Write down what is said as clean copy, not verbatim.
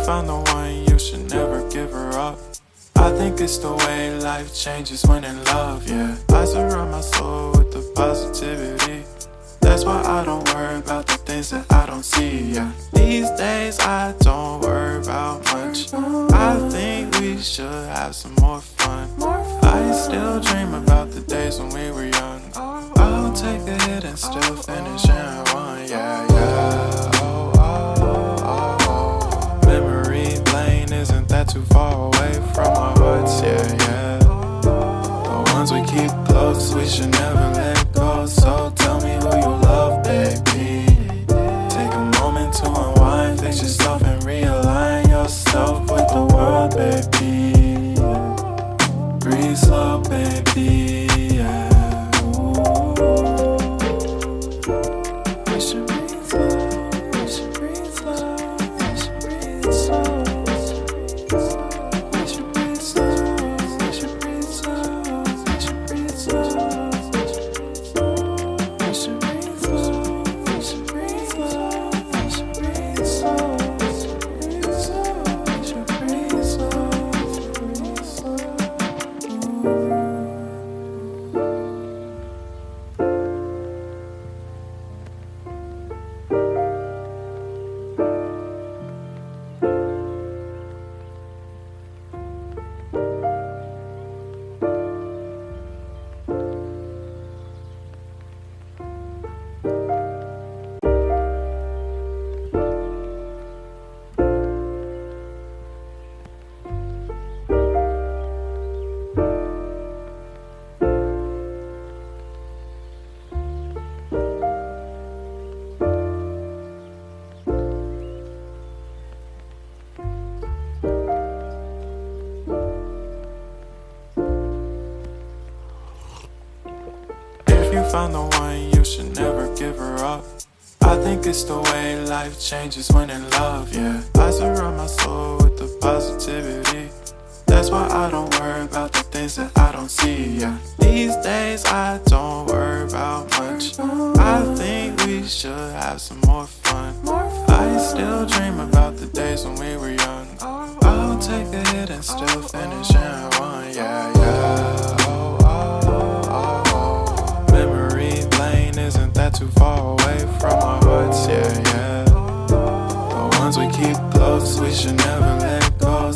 found the one, you should never give her up. I think it's the way life changes when in love, yeah. I surround my soul with the positivity. That's why I don't worry about the things that I don't see, yeah. These days I don't worry about much. I think we should have some more fun. I still dream about the days when we were young. I'll take a hit and still finish in one, yeah, yeah. Oh, oh, oh, oh. Memory lane isn't that too far away from our hearts, yeah, yeah. The ones we keep close, we should never let go. So tell me who you love, baby. Take a moment to unwind, fix yourself and realign yourself with the world, baby. Breathe slow, baby, yeah. We should breathe slow, we should breathe slow, we should breathe slow. We should breathe slow, we should breathe slow, we should breathe slow. We should breathe slow, we should breathe slow, we should breathe slow. We should breathe slow, breathe slow. Found the one, you should never give her up. I think it's the way life changes when in love, yeah. I surround my soul with the positivity. That's why I don't worry about the things that I don't see, yeah. These days I don't worry about much. I think we should have some more fun. I still dream about the days when we were young. I'll take a hit and still finish in one, yeah, yeah. Oh, oh, oh, oh. Memory lane isn't that too far away from our hearts, yeah, yeah. The ones we keep close, we should never let go.